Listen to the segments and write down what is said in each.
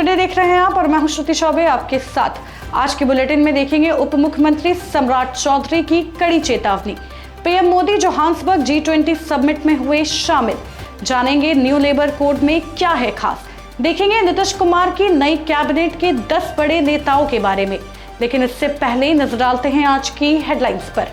Today देख रहे हैं आप और मैं हूं श्रुति चौबे आपके साथ। आज के बुलेटिन में देखेंगे उप मुख्यमंत्री सम्राट चौधरी की कड़ी चेतावनी। PM Modi Johannesburg G20 summit में हुए शामिल। जानेंगे न्यू लेबर कोड में क्या है खास। देखेंगे नीतीश कुमार की नई कैबिनेट के 10 बड़े नेताओं के बारे में। लेकिन इससे पहले नजर डालते हैं आज की हेडलाइंस पर।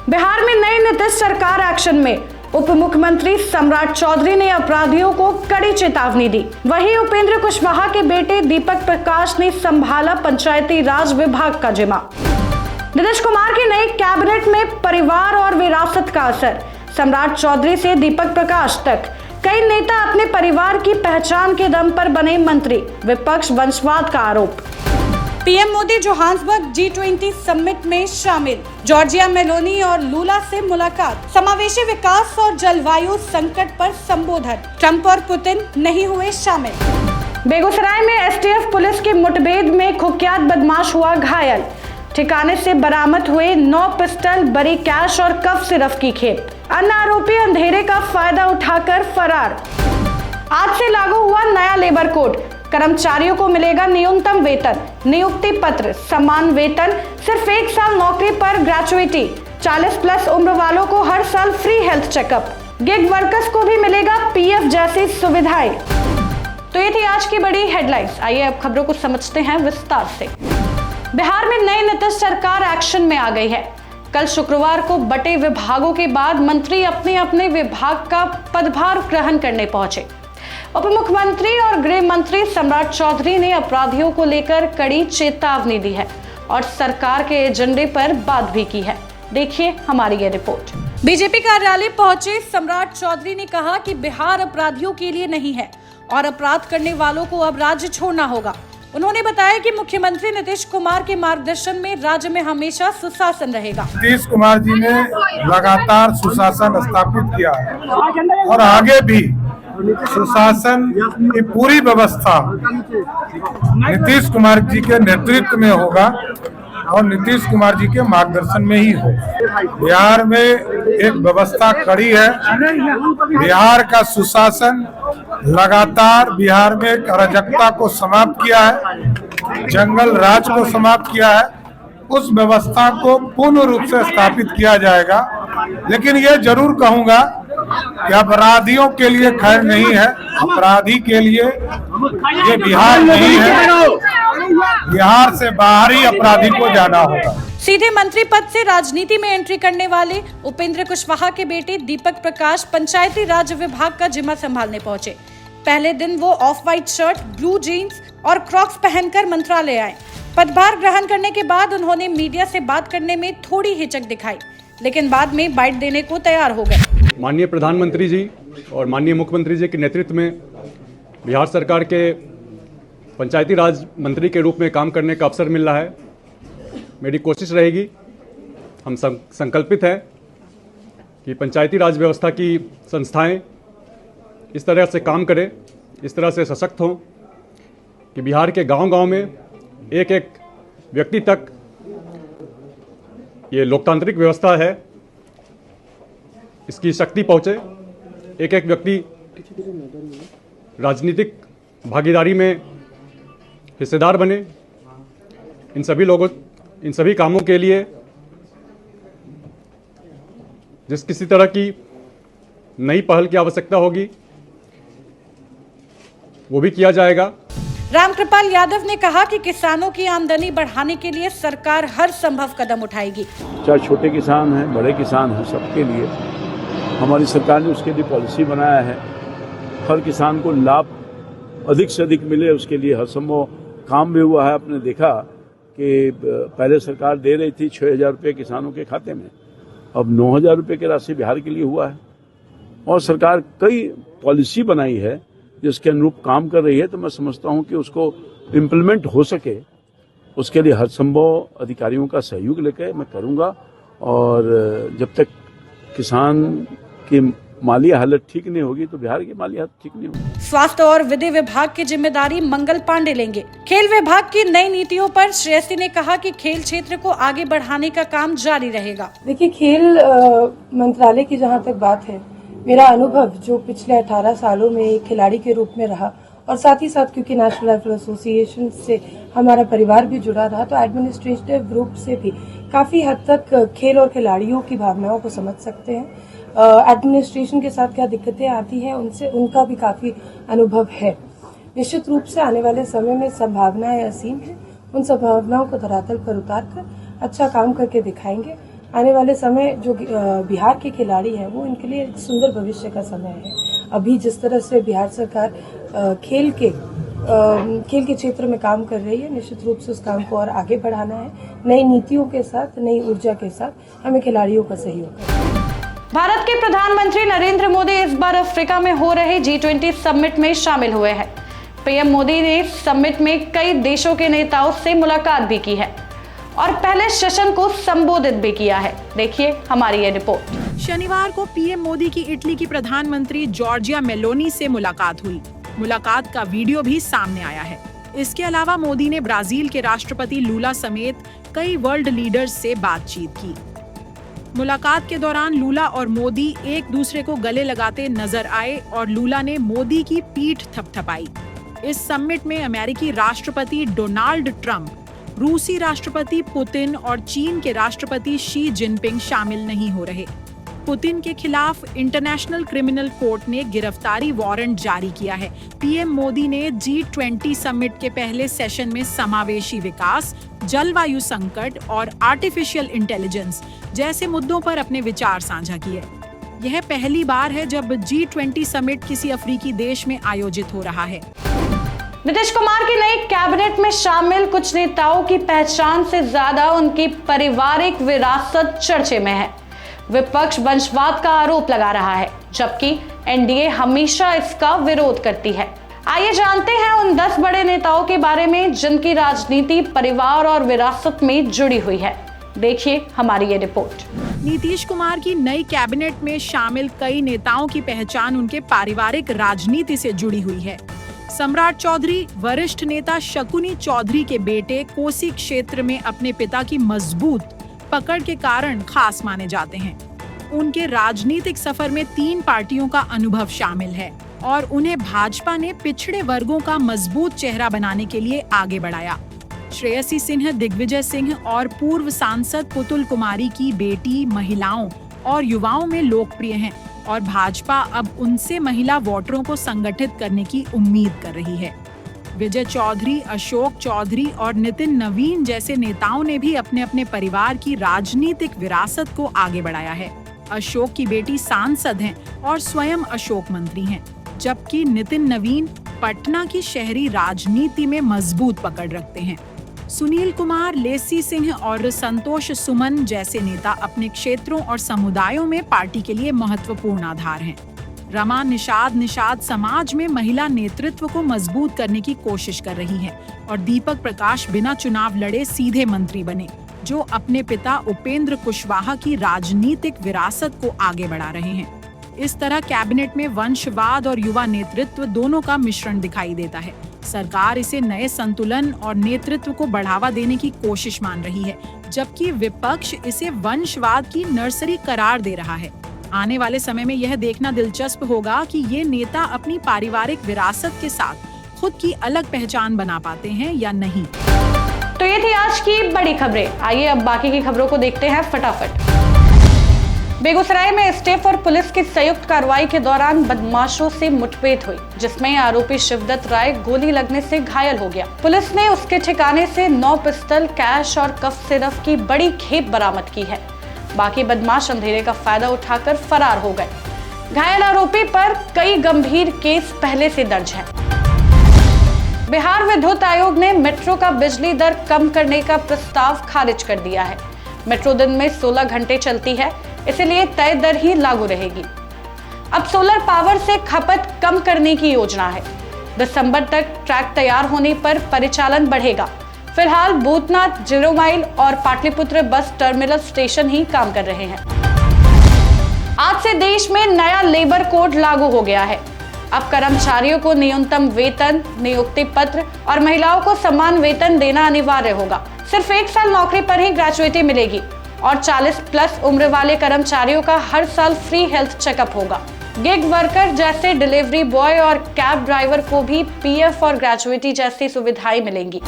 बिहार में नई नीतीश सरकार एक्शन में। उप मुख्यमंत्री सम्राट चौधरी ने अपराधियों को कड़ी चेतावनी दी। वहीं उपेंद्र कुशवाहा के बेटे दीपक प्रकाश ने संभाला पंचायती राज विभाग का जिम्मा। नीतीश कुमार की नई कैबिनेट में परिवार और विरासत का असर। सम्राट चौधरी से दीपक प्रकाश तक कई नेता अपने परिवार की पहचान के दम पर बने मंत्री। विपक्ष वंशवाद का आरोप। PM Modi Johannesburg G20 summit में शामिल। जॉर्जिया मेलोनी और लूला से मुलाकात। समावेशी विकास और जलवायु संकट पर संबोधन। ट्रंप और पुतिन नहीं हुए शामिल। बेगूसराय में एसटीएफ पुलिस की मुठभेड़ में कुख्यात बदमाश हुआ घायल। ठिकाने से बरामद हुए 9 पिस्टल, बड़ी कैश और कफ सिरफ की खेप। अन्य आरोपी अंधेरे का फायदा उठाकर फरार। आज से लागू हुआ नया लेबर कोड। कर्मचारियों को मिलेगा न्यूनतम वेतन, नियुक्ति पत्र, समान वेतन, सिर्फ 1 साल नौकरी पर ग्रेजुएटी। 40+ उम्र वालों को हर साल free health checkup. Gig workers को भी मिलेगा पीएफ जैसी सुविधाएं। तो ये थी आज की बड़ी हेडलाइंस। आइए अब खबरों को समझते हैं विस्तार से। बिहार में नई नीतीश सरकार एक्शन में आ गई है। कल शुक्रवार को बटे विभागों के बाद मंत्री अपने अपने विभाग का पदभार ग्रहण करने पहुंचे। उप मुख्यमंत्री और गृह मंत्री सम्राट चौधरी ने अपराधियों को लेकर कड़ी चेतावनी दी है और सरकार के एजेंडे पर बात भी की है। देखिए हमारी ये रिपोर्ट। बीजेपी कार्यालय पहुंचे सम्राट चौधरी ने कहा कि बिहार अपराधियों के लिए नहीं है और अपराध करने वालों को अब राज्य छोड़ना होगा। उन्होंने बताया कि मुख्यमंत्री नीतीश कुमार के मार्गदर्शन में राज्य में हमेशा सुशासन रहेगा। नीतीश कुमार जी ने लगातार सुशासन स्थापित किया है और आगे भी सुशासन की पूरी व्यवस्था नीतीश कुमार जी के नेतृत्व में होगा और नीतीश कुमार जी के मार्गदर्शन में ही होगा। बिहार में एक व्यवस्था कड़ी है। बिहार का सुशासन लगातार बिहार में अराजकता को समाप्त किया है, जंगल राज को समाप्त किया है। उस व्यवस्था को पूर्ण रूप से स्थापित किया जाएगा। लेकिन ये जरूर कहूंगा कि अपराधियों के लिए खैर नहीं है। अपराधी के लिए ये बिहार नहीं है। बिहार से बाहर ही अपराधी को जाना होगा। सीधे मंत्री पद से राजनीति में एंट्री करने वाले उपेंद्र कुशवाहा के बेटे दीपक प्रकाश पंचायती राज विभाग का जिम्मा संभालने पहुंचे। पहले दिन वो off white shirt, blue jeans और क्रॉक्स पहनकर मंत्रालय आए। पदभार ग्रहण करने के बाद उन्होंने मीडिया से बात करने में थोड़ी हिचक दिखाई, लेकिन बाद में बाइट देने को तैयार हो गए। माननीय प्रधानमंत्री जी और माननीय मुख्यमंत्री जी के नेतृत्व में बिहार सरकार के पंचायती राज मंत्री के रूप में काम करने का अवसर मिल रहा है। मेरी कोशिश रहेगी, हम संकल्पित हैं कि पंचायती राज व्यवस्था की संस्थाएं इस तरह से काम करें, इस तरह से सशक्त हों कि बिहार के गांव-गांव में एक एक व्यक्ति तक ये लोकतांत्रिक व्यवस्था है, इसकी शक्ति पहुँचे। एक एक व्यक्ति राजनीतिक भागीदारी में हिस्सेदार बने। इन सभी कामों के लिए जिस किसी तरह की नई पहल की आवश्यकता होगी वो भी किया जाएगा। रामकृपाल यादव ने कहा कि किसानों की आमदनी बढ़ाने के लिए सरकार हर संभव कदम उठाएगी। चाहे छोटे किसान हैं, बड़े किसान हैं, सबके लिए हमारी सरकार ने उसके लिए पॉलिसी बनाया है। हर किसान को लाभ अधिक से अधिक मिले, उसके लिए हर संभव काम भी हुआ है। आपने देखा कि पहले सरकार दे रही थी 6,000 रुपये किसानों के खाते में, अब 9,000 रुपये की राशि बिहार के लिए हुआ है और सरकार कई पॉलिसी बनाई है जिसके अनुरूप काम कर रही है। तो मैं समझता हूं कि उसको इम्प्लीमेंट हो सके, उसके लिए हर संभव अधिकारियों का सहयोग लेकर मैं करूंगा। और जब तक किसान की माली हालत ठीक नहीं होगी तो बिहार की माली हालत ठीक नहीं होगी। स्वास्थ्य और विधि विभाग की जिम्मेदारी मंगल पांडे लेंगे। खेल विभाग की नई नीतियों पर श्रेयसी ने कहा कि खेल क्षेत्र को आगे बढ़ाने का काम जारी रहेगा। देखिए, खेल मंत्रालय की जहां तक बात है, मेरा अनुभव जो पिछले 18 सालों में एक खिलाड़ी के रूप में रहा और साथ ही साथ क्योंकि नेशनल राइफल एसोसिएशन से हमारा परिवार भी जुड़ा रहा, तो एडमिनिस्ट्रेटिव रूप से भी काफ़ी हद तक खेल और खिलाड़ियों की भावनाओं को समझ सकते हैं। एडमिनिस्ट्रेशन के साथ क्या दिक्कतें आती हैं उनसे उनका भी काफ़ी अनुभव है। निश्चित रूप से आने वाले समय में संभावनाएं असीम हैं, उन संभावनाओं को धरातल पर उतार कर अच्छा काम करके दिखाएंगे। आने वाले समय जो बिहार के खिलाड़ी हैं वो इनके लिए एक सुंदर भविष्य का समय है। अभी जिस तरह से बिहार सरकार खेल के क्षेत्र में काम कर रही है, निश्चित रूप से उस काम को और आगे बढ़ाना है। नई नीतियों के साथ, नई ऊर्जा के साथ हमें खिलाड़ियों का सहयोग करना है। भारत के प्रधानमंत्री नरेंद्र मोदी इस बार अफ्रीका में हो रहे G20 समिट में शामिल हुए हैं। पीएम मोदी ने समिट में कई देशों के नेताओं से मुलाकात भी की है और पहले सेशन को संबोधित भी किया है। देखिए हमारी ये रिपोर्ट। शनिवार को पीएम मोदी की इटली की प्रधानमंत्री जॉर्जिया मेलोनी से मुलाकात हुई। मुलाकात का वीडियो भी सामने आया है। इसके अलावा मोदी ने ब्राजील के राष्ट्रपति लूला समेत कई वर्ल्ड लीडर्स से बातचीत की। मुलाकात के दौरान लूला और मोदी एक दूसरे को गले लगाते नजर आए और लूला ने मोदी की पीठ थपथपाई। इस समिट में अमेरिकी राष्ट्रपति डोनाल्ड ट्रंप, रूसी राष्ट्रपति पुतिन और चीन के राष्ट्रपति शी जिनपिंग शामिल नहीं हो रहे। पुतिन के खिलाफ इंटरनेशनल क्रिमिनल कोर्ट ने गिरफ्तारी वारंट जारी किया है। पीएम मोदी ने G20 समिट के पहले सेशन में समावेशी विकास, जलवायु संकट और आर्टिफिशियल इंटेलिजेंस जैसे मुद्दों पर अपने विचार साझा किए। यह पहली बार है जब G20 समिट किसी अफ्रीकी देश में आयोजित हो रहा है। नीतीश कुमार की नई कैबिनेट में शामिल कुछ नेताओं की पहचान से ज्यादा उनकी पारिवारिक विरासत चर्चे में है। विपक्ष वंशवाद का आरोप लगा रहा है, जबकि एनडीए हमेशा इसका विरोध करती है। आइए जानते हैं उन 10 बड़े नेताओं के बारे में जिनकी राजनीति परिवार और विरासत में जुड़ी हुई है। देखिए हमारी ये रिपोर्ट। नीतीश कुमार की नई कैबिनेट में शामिल कई नेताओं की पहचान उनके पारिवारिक राजनीति से जुड़ी हुई है। सम्राट चौधरी वरिष्ठ नेता शकुनी चौधरी के बेटे कोसी क्षेत्र में अपने पिता की मजबूत पकड़ के कारण खास माने जाते हैं। उनके राजनीतिक सफर में 3 पार्टियों का अनुभव शामिल है और उन्हें भाजपा ने पिछड़े वर्गों का मजबूत चेहरा बनाने के लिए आगे बढ़ाया। श्रेयसी सिन्हा, दिग्विजय सिंह और पूर्व सांसद पुतुल कुमारी की बेटी महिलाओं और युवाओं में लोकप्रिय हैं और भाजपा अब उनसे महिला वोटरों को संगठित करने की उम्मीद कर रही है। विजय चौधरी, अशोक चौधरी और नितिन नवीन जैसे नेताओं ने भी अपने अपने परिवार की राजनीतिक विरासत को आगे बढ़ाया है। अशोक की बेटी सांसद हैं और स्वयं अशोक मंत्री हैं, जबकि नितिन नवीन पटना की शहरी राजनीति में मजबूत पकड़ रखते हैं। सुनील कुमार, लेसी सिंह और संतोष सुमन जैसे नेता अपने क्षेत्रों और समुदायों में पार्टी के लिए महत्वपूर्ण आधार हैं। रमा निषाद समाज में महिला नेतृत्व को मजबूत करने की कोशिश कर रही है और दीपक प्रकाश बिना चुनाव लड़े सीधे मंत्री बने, जो अपने पिता उपेंद्र कुशवाहा की राजनीतिक विरासत को आगे बढ़ा रहे हैं। इस तरह कैबिनेट में वंशवाद और युवा नेतृत्व दोनों का मिश्रण दिखाई देता है। सरकार इसे नए संतुलन और नेतृत्व को बढ़ावा देने की कोशिश मान रही है, जबकि विपक्ष इसे वंशवाद की नर्सरी करार दे रहा है। आने वाले समय में यह देखना दिलचस्प होगा कि ये नेता अपनी पारिवारिक विरासत के साथ खुद की अलग पहचान बना पाते हैं या नहीं। तो ये थी आज की बड़ी खबरें। आइए अब बाकी की खबरों को देखते हैं फटाफट। बेगूसराय में स्टेफ और पुलिस की संयुक्त कार्रवाई के दौरान बदमाशों से मुठभेड़ हुई, जिसमें आरोपी शिवदत्त राय गोली लगने से घायल हो गया। पुलिस ने उसके ठिकाने से 9 पिस्टल, कैश और कफ सिरफ की बड़ी खेप बरामद की है। बाकी बदमाश अंधेरे का फायदा उठाकर फरार हो गए। घायल आरोपी पर कई गंभीर केस पहले से दर्ज है। बिहार विद्युत आयोग ने मेट्रो का बिजली दर कम करने का प्रस्ताव खारिज कर दिया है। मेट्रो दिन में 16 घंटे चलती है, इसलिए तय दर ही लागू रहेगी। अब सोलर पावर से खपत कम करने की योजना है। दिसंबर तक ट्रैक तैयार होने पर परिचालन बढ़ेगा। फिलहाल भूतनाथ, 0 माइल और पाटलिपुत्र बस टर्मिनल स्टेशन ही काम कर रहे हैं। आज से देश में नया लेबर कोड लागू हो गया है। अब कर्मचारियों को न्यूनतम वेतन, नियुक्ति पत्र और महिलाओं को समान वेतन देना अनिवार्य होगा। सिर्फ 1 साल नौकरी पर ही ग्रेजुएटी मिलेगी और 40+ उम्र वाले कर्मचारियों का हर साल फ्री हेल्थ चेकअप होगा। गिग वर्कर जैसे डिलीवरी बॉय और कैब ड्राइवर को भी पीएफ और ग्रेजुएटी जैसी सुविधाएं मिलेंगी।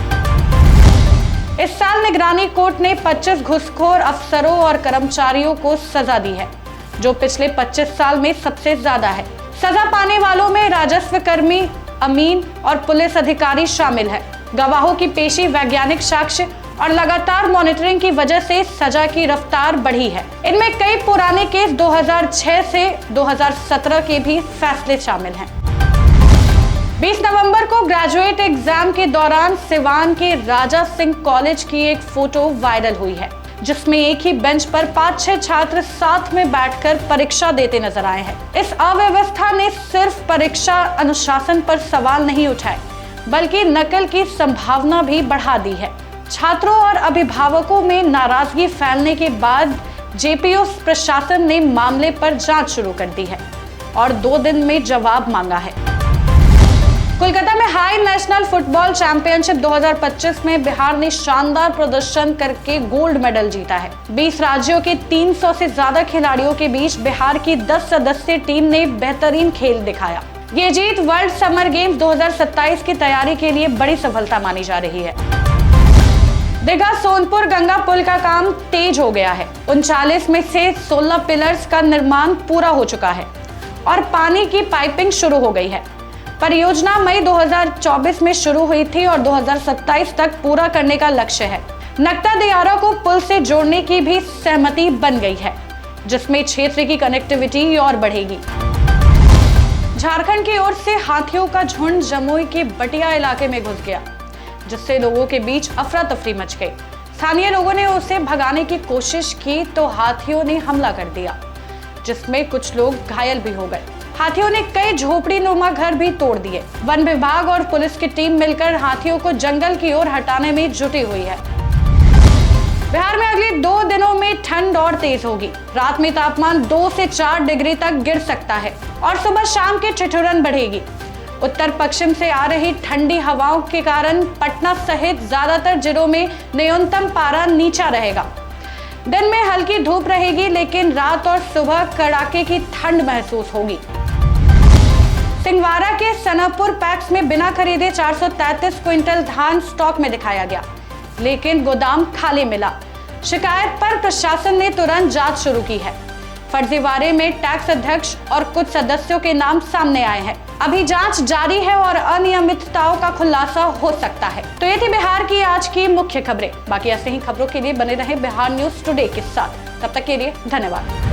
इस साल निगरानी कोर्ट ने 25 घूसखोर अफसरों और कर्मचारियों को सजा दी है, जो पिछले 25 साल में सबसे ज्यादा है। सजा पाने वालों में राजस्व कर्मी, अमीन और पुलिस अधिकारी शामिल है। गवाहों की पेशी, वैज्ञानिक साक्ष्य और लगातार मॉनिटरिंग की वजह से सजा की रफ्तार बढ़ी है। इनमें कई पुराने केस 2006 से 2017 के भी फैसले शामिल हैं। 20 नवंबर को ग्रेजुएट एग्जाम के दौरान सिवान के राजा सिंह कॉलेज की एक फोटो वायरल हुई है, जिसमें एक ही बेंच पर 5-6 छात्र साथ में बैठकर परीक्षा देते नजर आए हैं। इस अव्यवस्था ने सिर्फ परीक्षा अनुशासन पर सवाल नहीं उठाए, बल्कि नकल की संभावना भी बढ़ा दी है। छात्रों और अभिभावकों में नाराजगी फैलने के बाद जेपीयू प्रशासन ने मामले पर जांच शुरू कर दी है और 2 दिन में जवाब मांगा है। कोलकाता में हाई नेशनल फुटबॉल चैंपियनशिप 2025 में बिहार ने शानदार प्रदर्शन करके गोल्ड मेडल जीता है। 20 राज्यों के 300 से ज्यादा खिलाड़ियों के बीच बिहार की 10 सदस्यीय टीम ने बेहतरीन खेल दिखाया। ये जीत वर्ल्ड समर गेम्स 2027 की तैयारी के लिए बड़ी सफलता मानी जा रही है। दीघा सोनपुर गंगा पुल का काम तेज हो गया है। 39 में से 16 पिलर्स का निर्माण पूरा हो चुका है और पानी की पाइपिंग शुरू हो गई है। परियोजना मई 2024 में शुरू हुई थी और 2027 तक पूरा करने का लक्ष्य है। नक्ता दियारा को पुल से जोड़ने की भी सहमति बन गई है, जिसमें क्षेत्र की कनेक्टिविटी और बढ़ेगी। झारखंड की ओर से हाथियों का झुंड जमुई के बटिया इलाके में घुस गया, जिससे लोगों के बीच अफरा तफरी मच गई। स्थानीय लोगों ने उसे भगाने की कोशिश की तो हाथियों ने हमला कर दिया, जिसमें कुछ लोग घायल भी हो गए। हाथियों ने कई झोपड़ी नुमा घर भी तोड़ दिए। वन विभाग और पुलिस की टीम मिलकर हाथियों को जंगल की ओर हटाने में जुटी हुई है। बिहार में अगले 2 दिनों में ठंड और तेज होगी। रात में तापमान 2 से 4 डिग्री तक गिर सकता है और सुबह शाम की ठिठुरन बढ़ेगी। उत्तर पश्चिम से आ रही ठंडी हवाओं के कारण पटना सहित ज्यादातर जिलों में न्यूनतम पारा नीचा रहेगा। दिन में हल्की धूप रहेगी, लेकिन रात और सुबह कड़ाके की ठंड महसूस होगी। सिंहवाड़ा के सनापुर पैक्स में बिना खरीदे 433 क्विंटल धान स्टॉक में दिखाया गया, लेकिन गोदाम खाली मिला। शिकायत पर प्रशासन ने तुरंत जांच शुरू की है। फर्जीवाड़े में टैक्स अध्यक्ष और कुछ सदस्यों के नाम सामने आए हैं। अभी जांच जारी है और अनियमितताओं का खुलासा हो सकता है। तो ये थी बिहार की आज की मुख्य खबरें। बाकी ऐसे ही खबरों के लिए बने रहें बिहार न्यूज टुडे के साथ। तब तक के लिए धन्यवाद।